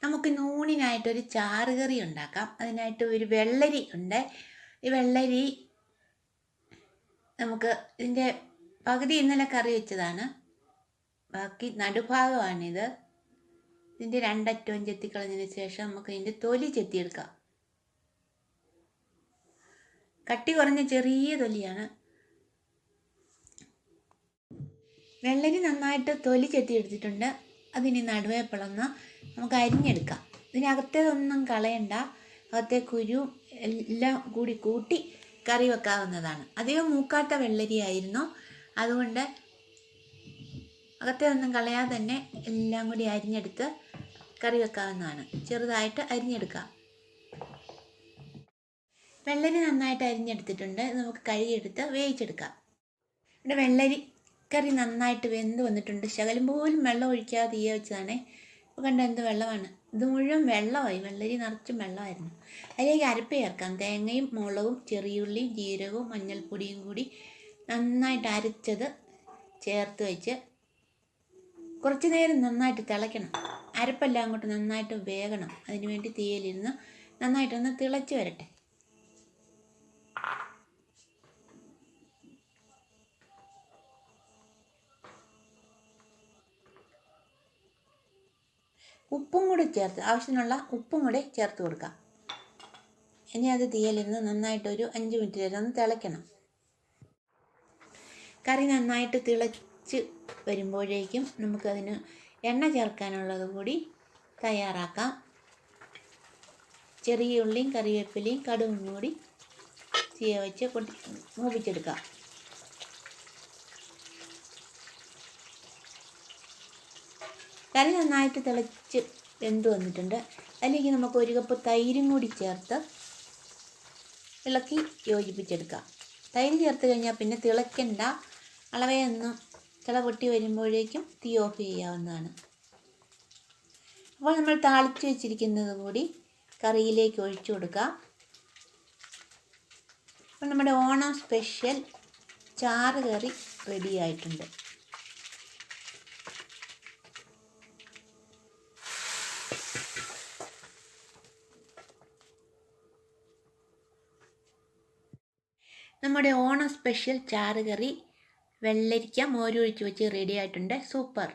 നമുക്ക് നൂണിനായിട്ടൊരു ചാറുകറി ഉണ്ടാക്കാം. അതിനായിട്ട് ഒരു വെള്ളരി ഉണ്ട്. ഈ വെള്ളരി നമുക്ക് ഇതിൻ്റെ പകുതി ഇന്നലെ കറി വെച്ചതാണ്, ബാക്കി നടുഭാഗമാണിത്. ഇതിൻ്റെ രണ്ടറ്റവും ചെത്തിക്കളഞ്ഞതിന് ശേഷം നമുക്ക് ഇതിൻ്റെ തൊലി ചെത്തിയെടുക്കാം. കട്ടി കുറഞ്ഞ ചെറിയ തൊലിയാണ്. വെള്ളരി നന്നായിട്ട് തൊലി ചെത്തിയെടുത്തിട്ടുണ്ട്. അതിന് നടുവേ പിളർന്ന് നമുക്ക് അരിഞ്ഞെടുക്കാം. ഇതിനകത്തേതൊന്നും കളയണ്ട, അകത്തെ കുരു എല്ലാം കൂടി കൂട്ടി കറി വെക്കാവുന്നതാണ്. അധികം മൂക്കാത്ത വെള്ളരി ആയിരുന്നു, അതുകൊണ്ട് അകത്തേതൊന്നും കളയാതെ തന്നെ എല്ലാം കൂടി അരിഞ്ഞെടുത്ത് കറി വെക്കാവുന്നതാണ്. ചെറുതായിട്ട് അരിഞ്ഞെടുക്കാം. വെള്ളരി നന്നായിട്ട് അരിഞ്ഞെടുത്തിട്ടുണ്ട്. നമുക്ക് കഴുകിയെടുത്ത് വേവിച്ചെടുക്കാം. ഇവിടെ വെള്ളരി കറി നന്നായിട്ട് വെന്ത് വന്നിട്ടുണ്ട്. ശകലം പോലും വെള്ളം ഒഴിക്കാതെ തീയ വെച്ചതാണേ. ഇപ്പോൾ കണ്ട എന്ത് വെള്ളമാണ്, ഇത് മുഴുവൻ വെള്ളമായി. വെള്ളരി നിറച്ചും വെള്ളമായിരുന്നു. അതിലേക്ക് അരപ്പ് ചേർക്കാം. തേങ്ങയും മുളകും ചെറിയുള്ളിയും ജീരകവും മഞ്ഞൾപ്പൊടിയും കൂടി നന്നായിട്ട് അരച്ചത് ചേർത്ത് വെച്ച് കുറച്ച് നേരം നന്നായിട്ട് തിളയ്ക്കണം. അരപ്പെല്ലാം അങ്ങോട്ട് നന്നായിട്ട് വേകണം. അതിനുവേണ്ടി തീയിലിരുന്ന് നന്നായിട്ടൊന്ന് തിളച്ച് വരട്ടെ. ഉപ്പും കൂടി ചേർത്ത്, ആവശ്യത്തിനുള്ള ഉപ്പും കൂടി ചേർത്ത് കൊടുക്കാം. ഇനി അത് തീയിലിരുന്ന് നന്നായിട്ടൊരു 5 മിനിറ്റ് വരെ ഒന്ന് തിളയ്ക്കണം. കറി നന്നായിട്ട് തിളച്ച് വരുമ്പോഴേക്കും നമുക്കതിന് എണ്ണ ചേർക്കാനുള്ളത് കൂടി തയ്യാറാക്കാം. ചെറിയ ഉള്ളിയും കറിവേപ്പിലയും കടുകും കൂടി തീയ വെച്ച് മൂപ്പിച്ചെടുക്കാം. കറി നന്നായിട്ട് തിളച്ച് വെന്ത് വന്നിട്ടുണ്ട്. അതിലേക്ക് നമുക്ക് 1 കപ്പ് തൈരും കൂടി ചേർത്ത് ഇളക്കി യോജിപ്പിച്ചെടുക്കാം. തൈര് ചേർത്ത് കഴിഞ്ഞാൽ പിന്നെ തിളയ്ക്കണ്ട, അളവേ ഒന്ന് തിള പൊട്ടി വരുമ്പോഴേക്കും തീ ഓഫ് ചെയ്യാവുന്നതാണ്. അപ്പോൾ നമ്മൾ താളിച്ച് വെച്ചിരിക്കുന്നത് കൂടി കറിയിലേക്ക് ഒഴിച്ചു കൊടുക്കാം. അപ്പോൾ നമ്മുടെ ഓണം സ്പെഷ്യൽ ചാറ് കറി റെഡി ആയിട്ടുണ്ട്. നമ്മുടെ ഓണം സ്പെഷ്യൽ ചാറ് കറി വെള്ളരിക്ക മോരൊഴിച്ച് വെച്ച് റെഡി ആയിട്ടുണ്ട്. സൂപ്പർ.